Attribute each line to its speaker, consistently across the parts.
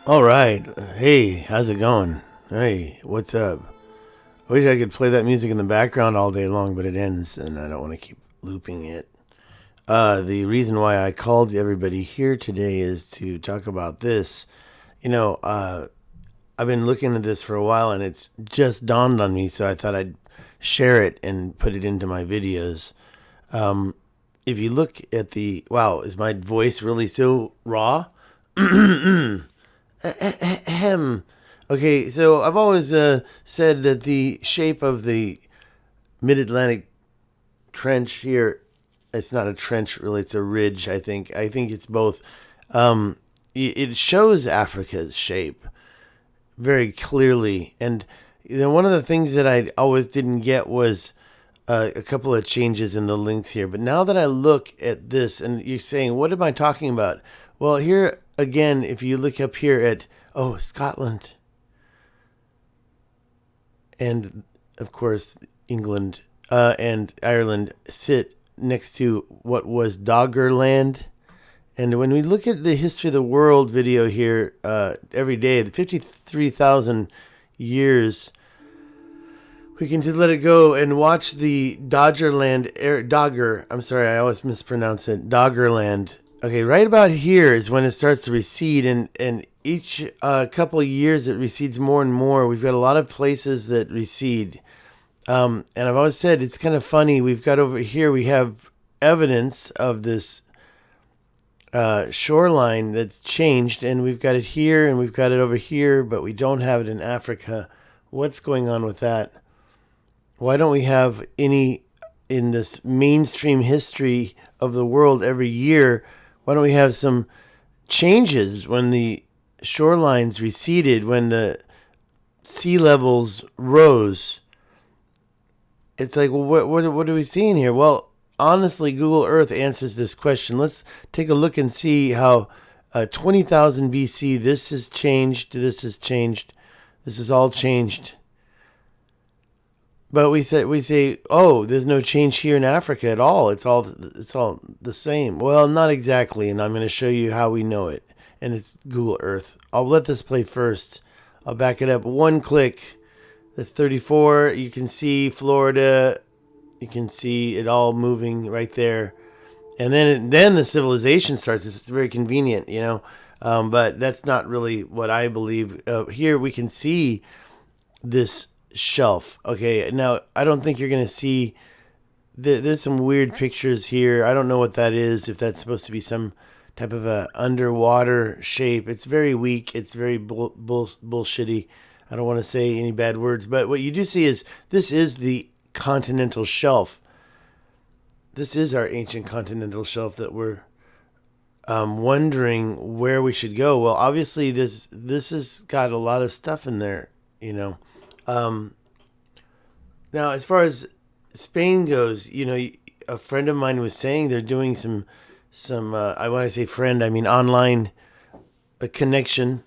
Speaker 1: All right. Hey, how's it going? Hey, what's up? I wish I could play that music in the background all day long, but it ends, and I don't want to keep looping it. The reason why I called everybody here today is to talk about this. I've been looking at this for a while, and it's just dawned on me, so I thought I'd share it and put it into my videos. If you look at wow, is my voice really so raw? Okay, so I've always said that the shape of the mid-Atlantic trench here, it's not a trench really, it's a ridge, I think it's both. It shows Africa's shape very clearly, and one of the things that I always didn't get was a couple of changes in the links here. But now that I look at this, and you're saying, what am I talking about? Well, here again, if you look up here at Scotland, and of course England and Ireland sit next to what was Doggerland. And when we look at the history of the world video here every day, the 53,000 years, we can just let it go and watch the Doggerland, I always mispronounce it, Doggerland. Okay, right about here is when it starts to recede, and each couple of years it recedes more and more. We've got a lot of places that recede. And I've always said it's kind of funny. We've got over here, we have evidence of this shoreline that's changed, and we've got it here and we've got it over here, but we don't have it in Africa. What's going on with that? Why don't we have any in this mainstream history of the world every year? Why don't we have some changes when the shorelines receded, when the sea levels rose? It's like, well, what are we seeing here? Well, honestly, Google Earth answers this question. Let's take a look and see how 20,000 BC, this has changed, this has changed, this is all changed. But we say, oh, there's no change here in Africa at all. It's all the same. Well, not exactly, and I'm going to show you how we know it. And it's Google Earth. I'll let this play first. I'll back it up. One click. That's 34. You can see Florida. You can see it all moving right there. And then the civilization starts. It's very convenient, but that's not really what I believe. Here we can see this shelf. Okay, now I don't think you're going to see, there's some weird pictures here. I don't know what that is, if that's supposed to be some type of a underwater shape. It's very weak. It's very bullshitty. I don't want to say any bad words, but what you do see is this is the continental shelf. This is our ancient continental shelf that we're wondering where we should go. Well, obviously this has got a lot of stuff in there, Now, as far as Spain goes, a friend of mine was saying they're doing some I want to say friend, I mean online connection.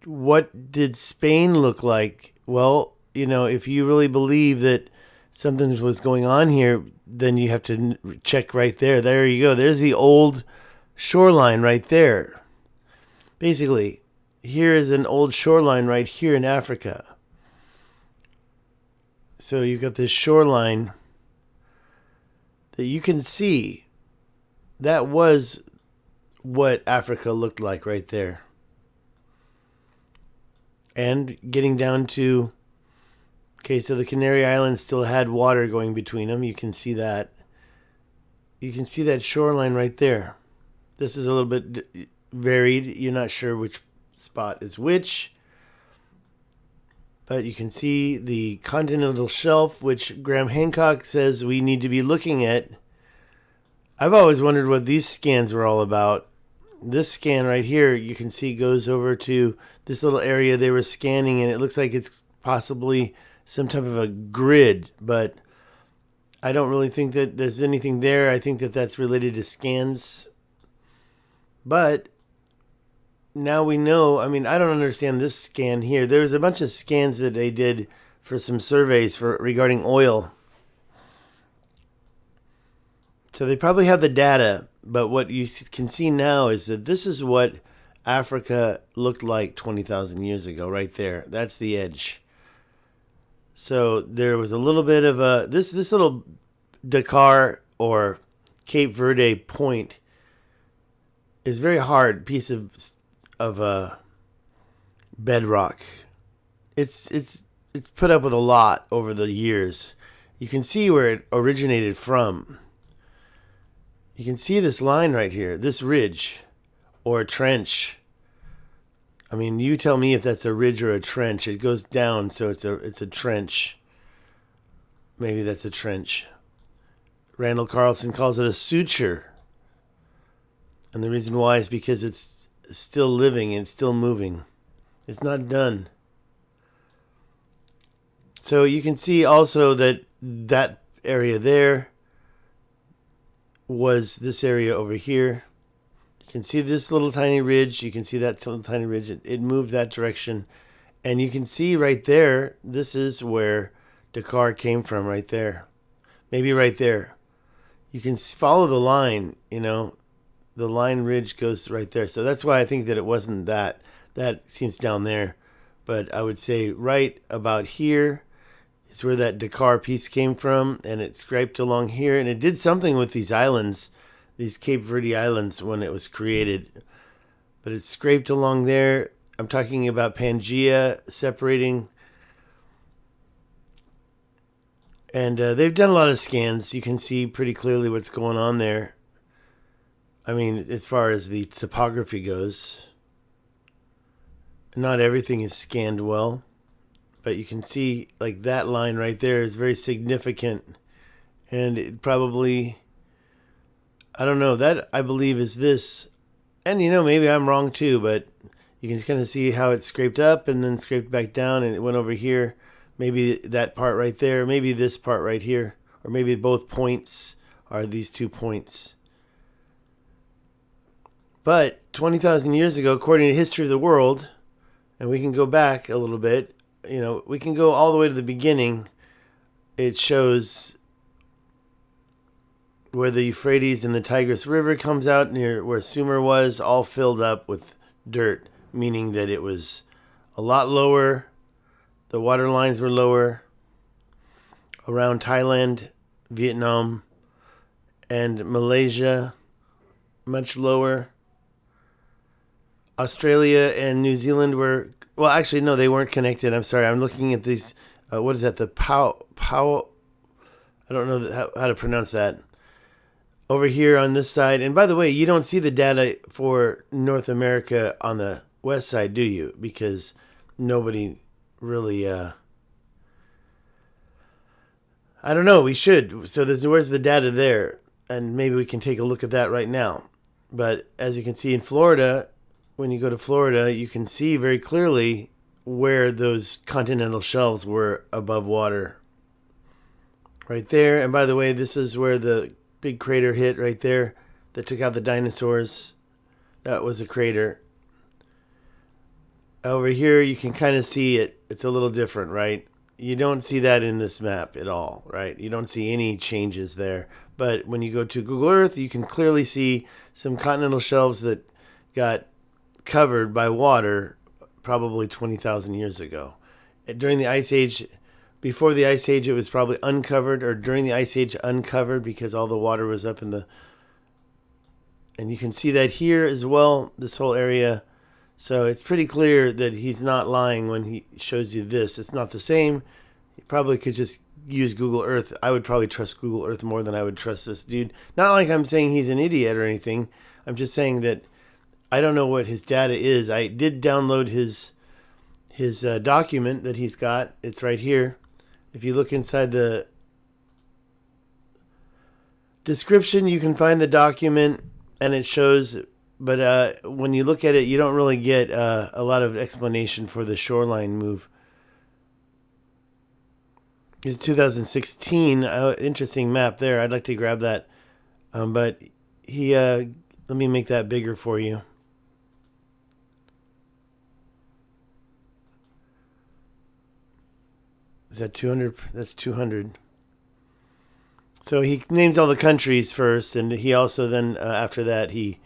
Speaker 1: What did Spain look like? Well, if you really believe that something was going on here, then you have to check right there. There you go. There's the old shoreline right there. Basically, here is an old shoreline right here in Africa. So you've got this shoreline that you can see. That was what Africa looked like right there. And getting down to, okay, so the Canary Islands still had water going between them. You can see that. You can see that shoreline right there. This is a little bit varied. You're not sure which spot is which. But you can see the continental shelf, which Graham Hancock says we need to be looking at. I've always wondered what these scans were all about. This scan right here, you can see, goes over to this little area they were scanning, and it looks like it's possibly some type of a grid, but I don't really think that there's anything there. I think that that's related to scans. But now we know, I mean, I don't understand this scan here. There was a bunch of scans that they did for some surveys regarding oil. So they probably have the data, but what you can see now is that this is what Africa looked like 20,000 years ago, right there. That's the edge. So there was a little bit of a, this little Dakar or Cape Verde point is a very hard piece of bedrock. It's put up with a lot over the years. You can see where it originated from. You can see this line right here, this ridge or a trench. I mean, you tell me if that's a ridge or a trench. It goes down, so it's a trench. Maybe that's a trench. Randall Carlson calls it a suture. And the reason why is because it's still living and still moving. It's not done. So you can see also that that area there was this area over here. You can see this little tiny ridge. You can see that little tiny ridge. It moved that direction. And you can see right there, this is where Dakar came from right there. Maybe right there. You can follow the line, you know. The line ridge goes right there. So that's why I think that it wasn't that. That seems down there. But I would say right about here is where that Dakar piece came from. And it scraped along here. And it did something with these islands, these Cape Verde Islands, when it was created. But it scraped along there. I'm talking about Pangea separating. And they've done a lot of scans. You can see pretty clearly what's going on there. I mean, as far as the topography goes, not everything is scanned well, but you can see like that line right there is very significant. And it probably, I don't know, that I believe is this. And you know, maybe I'm wrong too, but you can kind of see how it scraped up and then scraped back down and it went over here. Maybe that part right there, maybe this part right here, or maybe both points are these 2 points. But 20,000 years ago, according to History of the World, and we can go back a little bit, you know, we can go all the way to the beginning. It shows where the Euphrates and the Tigris River comes out near where Sumer was, all filled up with dirt, meaning that it was a lot lower. The water lines were lower around Thailand, Vietnam, and Malaysia, much lower. Australia and New Zealand were, well, actually, no, they weren't connected. I'm sorry. I'm looking at these, what is that? The Pow, I don't know how to pronounce that. Over here on this side. And by the way, you don't see the data for North America on the west side, do you? Because nobody really, I don't know. We should. So where's the data there? And maybe we can take a look at that right now. But as you can see in Florida, when you go to Florida, you can see very clearly where those continental shelves were above water. Right there. And by the way, this is where the big crater hit right there that took out the dinosaurs. That was a crater. Over here, you can kind of see it. It's a little different, right? You don't see that in this map at all, right? You don't see any changes there. But when you go to Google Earth, you can clearly see some continental shelves that got covered by water probably 20,000 years ago. During the Ice Age, before the Ice Age, it was probably uncovered, or during the Ice Age, uncovered because all the water was up in the... And you can see that here as well, this whole area. So it's pretty clear that he's not lying when he shows you this. It's not the same. You probably could just use Google Earth. I would probably trust Google Earth more than I would trust this dude. Not like I'm saying he's an idiot or anything. I'm just saying that I don't know what his data is. I did download his document that he's got. It's right here. If you look inside the description, you can find the document, and it shows... But when you look at it, you don't really get a lot of explanation for the shoreline move. It's 2016. Interesting map there. I'd like to grab that. But he... let me make that bigger for you. Is that 200? That's 200. So he names all the countries first, and he also then, after that, he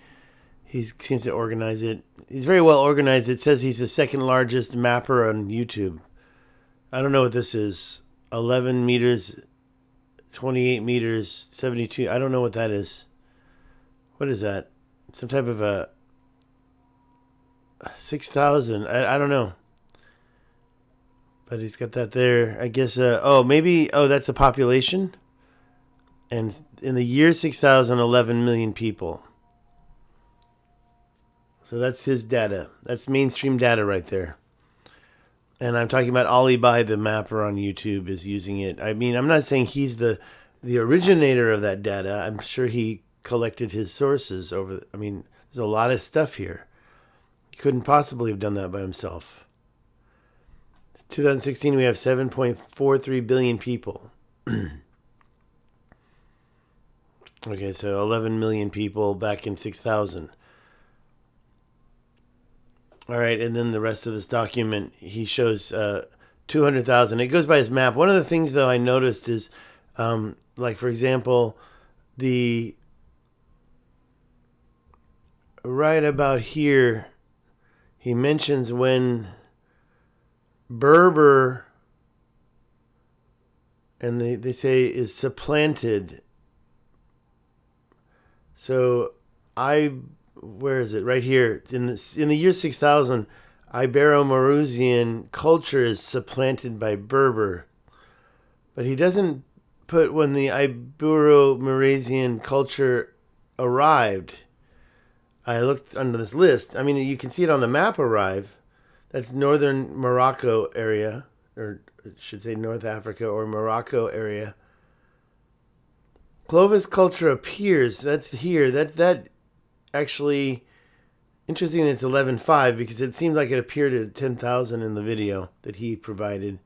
Speaker 1: seems to organize it. He's very well organized. It says he's the second largest mapper on YouTube. I don't know what this is. 11 meters, 28 meters, 72. I don't know what that is. What is that? Some type of a 6,000. I don't know. But he's got that there. I guess, maybe that's the population. And in the year 6,000, 11 million people. So that's his data. That's mainstream data right there. And I'm talking about Alibai, the mapper on YouTube, is using it. I mean, I'm not saying he's the originator of that data. I'm sure he collected his sources there's a lot of stuff here. He couldn't possibly have done that by himself. 2016, we have 7.43 billion people. Okay, so 11 million people back in 6,000. All right, and then the rest of this document, he shows 200,000. It goes by his map. One of the things, though, I noticed is, like, for example, right about here, he mentions when Berber, and they say, is supplanted. So where is it? Right here. In the year 6,000, Ibero-Maurusian culture is supplanted by Berber. But he doesn't put when the Ibero-Maurusian culture arrived. I looked under this list. I mean, you can see it on the map arrive. That's northern Morocco area, or I should say North Africa or Morocco area. Clovis culture appears. That's here. That actually, interesting that it's 11.5 because it seemed like it appeared at 10,000 in the video that he provided.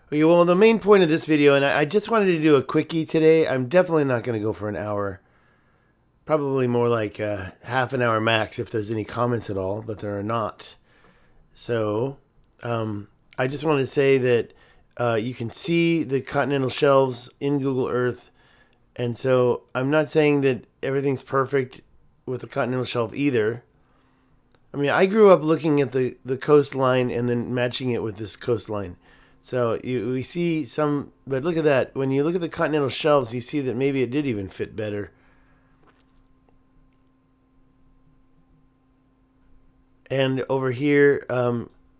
Speaker 1: Okay, well, the main point of this video, and I just wanted to do a quickie today. I'm definitely not going to go for an hour. Probably more like half an hour max if there's any comments at all, but there are not. So I just wanted to say that you can see the continental shelves in Google Earth. And so I'm not saying that everything's perfect with the continental shelf either. I mean, I grew up looking at the coastline and then matching it with this coastline. So we see some, but look at that. When you look at the continental shelves, you see that maybe it did even fit better. And over here,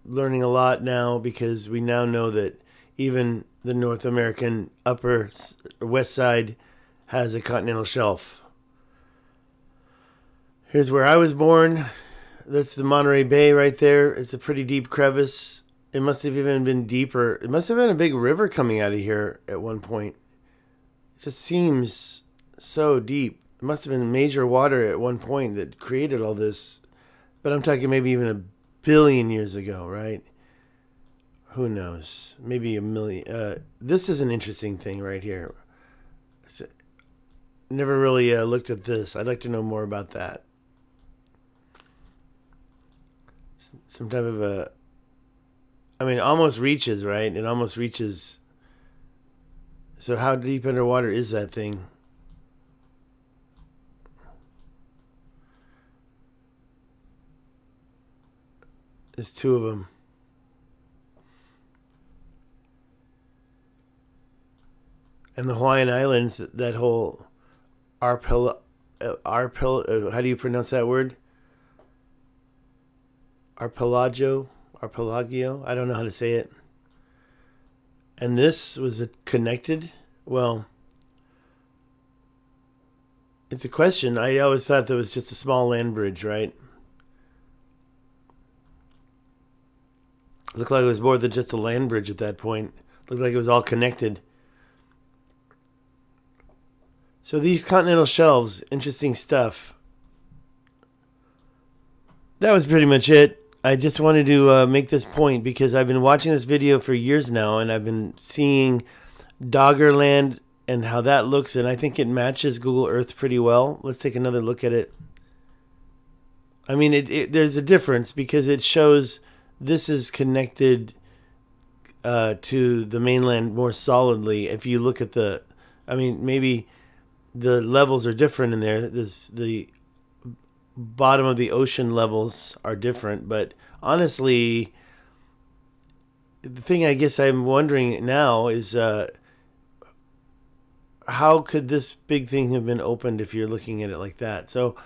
Speaker 1: learning a lot now because we now know that even the North American upper west side has a continental shelf. Here's where I was born. That's the Monterey Bay right there. It's a pretty deep crevice. It must have even been deeper. It must have been a big river coming out of here at one point. It just seems so deep. It must have been major water at one point that created all this. But I'm talking maybe even a billion years ago, right? Who knows? Maybe a million. This is an interesting thing right here. Never really looked at this. I'd like to know more about that. Some type of a I mean, almost reaches, right? It almost reaches. So how deep underwater is that thing? There's two of them. And the Hawaiian Islands, that whole how do you pronounce that word? Arpelagio? I don't know how to say it. And this was connected? Well, it's a question. I always thought that was just a small land bridge, right? Looked like it was more than just a land bridge at that point. Looked like it was all connected. So these continental shelves, interesting stuff. That was pretty much it. I just wanted to make this point because I've been watching this video for years now, and I've been seeing Doggerland and how that looks, and I think it matches Google Earth pretty well. Let's take another look at it. I mean, there's a difference because it shows this is connected to the mainland more solidly. If you look at maybe the levels are different in there. The bottom of the ocean levels are different, but honestly, the thing I guess I'm wondering now is how could this big thing have been opened if you're looking at it like that? So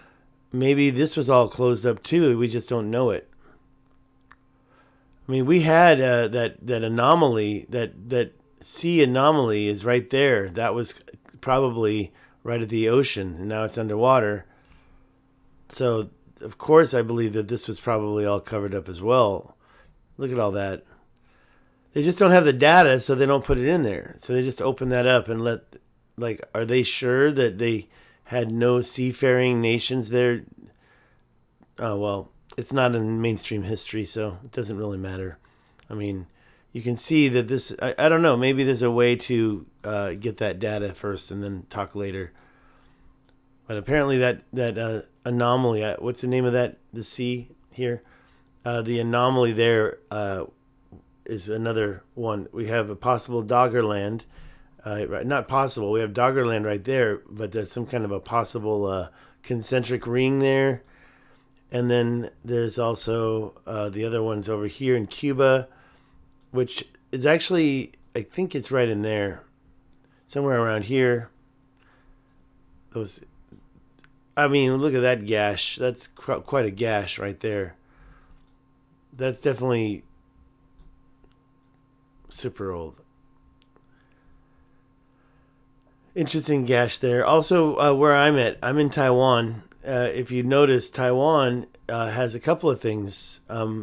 Speaker 1: maybe this was all closed up too. We just don't know it. I mean, we had that anomaly, that sea anomaly is right there. That was probably right at the ocean, and now it's underwater. So, of course, I believe that this was probably all covered up as well. Look at all that. They just don't have the data, so they don't put it in there. So they just open that up and are they sure that they had no seafaring nations there? Oh, well, it's not in mainstream history, so it doesn't really matter. I mean, you can see that this, I don't know, maybe there's a way to get that data first and then talk later. But apparently that anomaly, what's the name of that, the sea here? The anomaly there is another one. We have a possible Doggerland. Not possible, we have Doggerland right there, but there's some kind of a possible concentric ring there. And then there's also the other ones over here in Cuba, which is actually, I think it's right in there, somewhere around here. I mean, look at that gash. That's quite a gash right there. That's definitely super old. Interesting gash there. Also, where I'm in Taiwan. If you notice, Taiwan has a couple of things.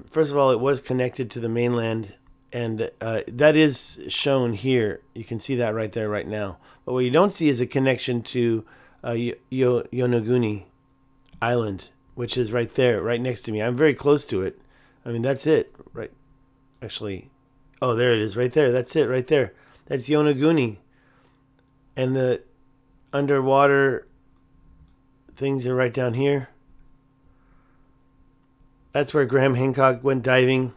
Speaker 1: First of all, it was connected to the mainland, and that is shown here. You can see that right there right now. But what you don't see is a connection to Yonaguni Island, which is right there, right next to me. I'm very close to it. I mean, that's it. Right. Actually, oh, there it is right there. That's it right there. That's Yonaguni. And the underwater things are right down here. That's where Graham Hancock went diving.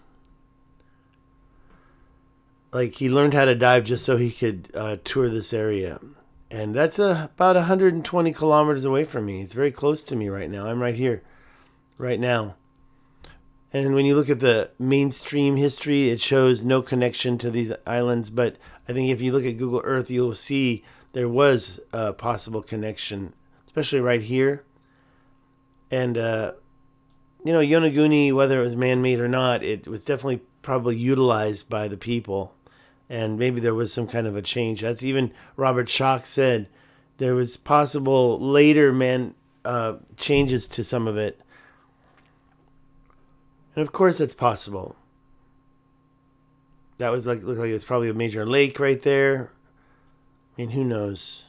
Speaker 1: Like, he learned how to dive just so he could tour this area. And that's about 120 kilometers away from me. It's very close to me right now. I'm right here, right now. And when you look at the mainstream history, it shows no connection to these islands. But I think if you look at Google Earth, you'll see there was a possible connection, especially right here. And, Yonaguni, whether it was man-made or not, it was definitely probably utilized by the people. And maybe there was some kind of a change. That's even Robert Schoch said there was possible later changes to some of it. And of course it's possible. That was looked like it was probably a major lake right there. I mean, who knows?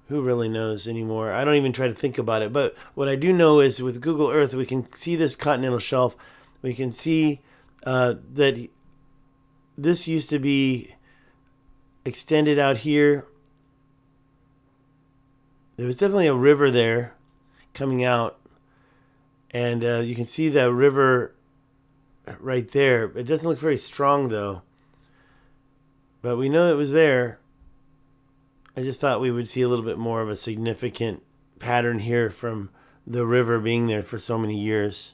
Speaker 1: Who really knows anymore? I don't even try to think about it. But what I do know is with Google Earth, we can see this continental shelf. We can see that this used to be extended out here. There was definitely a river there coming out. And you can see that river right there. It doesn't look very strong, though. But we know it was there. I just thought we would see a little bit more of a significant pattern here from the river being there for so many years.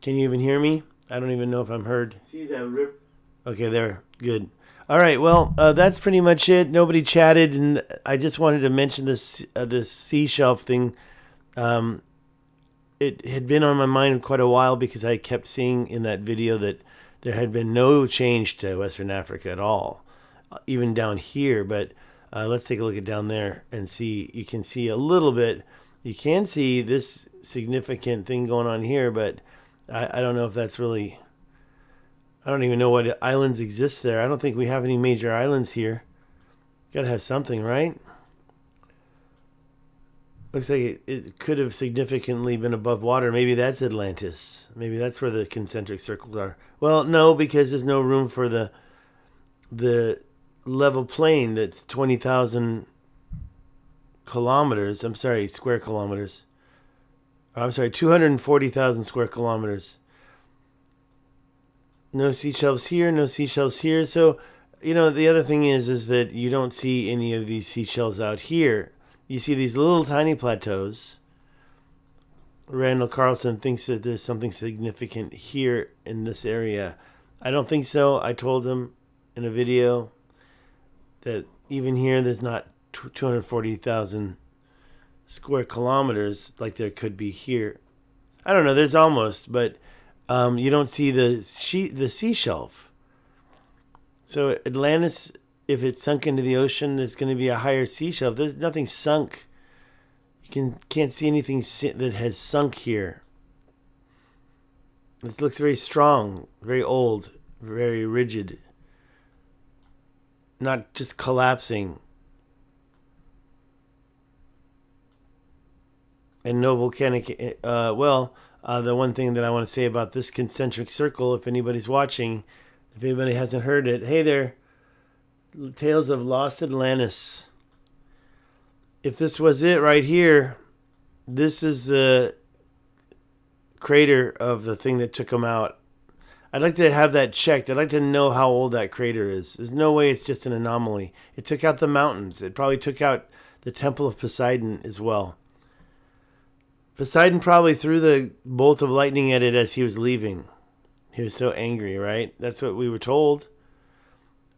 Speaker 1: Can you even hear me? I don't even know if I'm heard.
Speaker 2: See that river?
Speaker 1: Okay, there. Good. All right, well, that's pretty much it. Nobody chatted, and I just wanted to mention this seashell thing. It had been on my mind quite a while because I kept seeing in that video that there had been no change to Western Africa at all, even down here. But let's take a look at down there and see. You can see a little bit. You can see this significant thing going on here, but I don't know if that's really... I don't even know what islands exist there. I don't think we have any major islands here. Gotta have something, right? Looks like it could have significantly been above water. Maybe that's Atlantis. Maybe that's where the concentric circles are. Well, no, because there's no room for the level plain that's 20,000 kilometers. I'm sorry, square kilometers. I'm sorry, 240,000 square kilometers. No seashells here, no seashells here. So, you know, the other thing is that you don't see any of these seashells out here. You see these little tiny plateaus. Randall Carlson thinks that there's something significant here in this area. I don't think so. I told him in a video that even here there's not 240,000 square kilometers like there could be here. I don't know, there's almost, but you don't see the sea shelf. So Atlantis, if it's sunk into the ocean, there's going to be a higher sea shelf. There's nothing sunk. You can't see anything that has sunk here. This looks very strong, very old, very rigid. Not just collapsing. And no volcanic... the one thing that I want to say about this concentric circle, if anybody's watching, if anybody hasn't heard it, hey there, Tales of Lost Atlantis. If this was it right here, this is the crater of the thing that took them out. I'd like to have that checked. I'd like to know how old that crater is. There's no way it's just an anomaly. It took out the mountains. It probably took out the Temple of Poseidon as well. Poseidon probably threw the bolt of lightning at it as he was leaving. He was so angry, right? That's what we were told.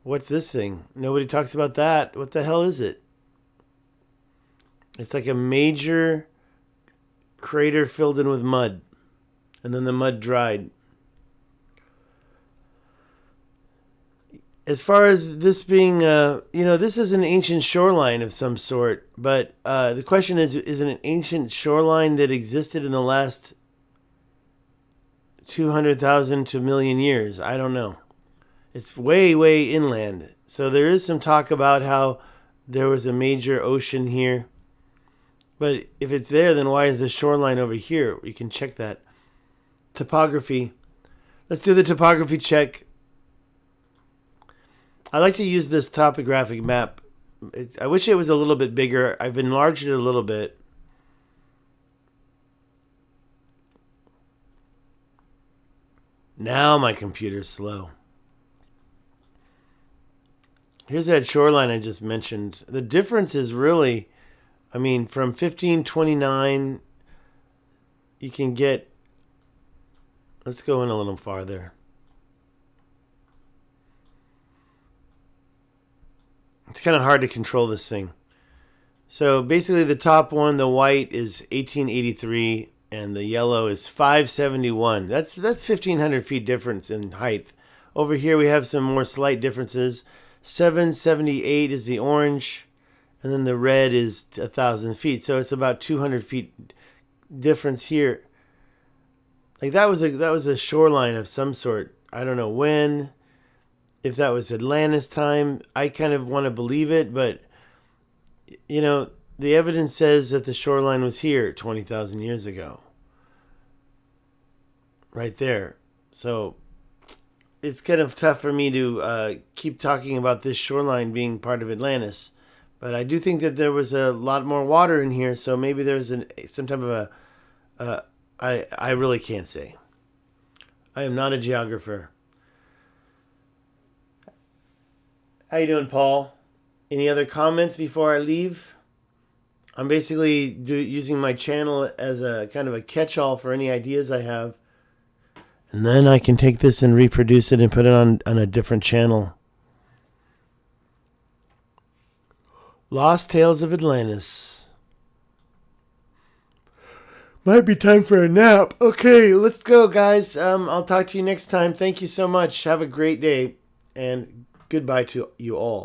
Speaker 1: What's this thing? Nobody talks about that. What the hell is it? It's like a major crater filled in with mud. And then the mud dried. As far as this being, this is an ancient shoreline of some sort. But the question is it an ancient shoreline that existed in the last 200,000 to a million years? I don't know. It's way, way inland. So there is some talk about how there was a major ocean here. But if it's there, then why is the shoreline over here? We can check that. Topography. Let's do the topography check. I like to use this topographic map. I wish it was a little bit bigger. I've enlarged it a little bit. Now my computer's slow. Here's that shoreline I just mentioned. The difference is really, from 1529, you can get, let's go in a little farther. It's kind of hard to control this thing. So basically the top one, the white, is 1883 and the yellow is 571. That's 1,500 feet difference in height. Over here we have some more slight differences. 778 is the orange, and then the red is 1,000 feet. So it's about 200 feet difference here. Like that was a shoreline of some sort. I don't know when. If that was Atlantis time, I kind of want to believe it, but the evidence says that the shoreline was here 20,000 years ago. Right there. So it's kind of tough for me to keep talking about this shoreline being part of Atlantis. But I do think that there was a lot more water in here, so maybe there's some type of I really can't say. I am not a geographer. How you doing, Paul? Any other comments before I leave? I'm basically using my channel as a kind of a catch-all for any ideas I have. And then I can take this and reproduce it and put it on a different channel. Lost Tales of Atlantis. Might be time for a nap. Okay, let's go, guys. I'll talk to you next time. Thank you so much. Have a great day. And goodbye to you all.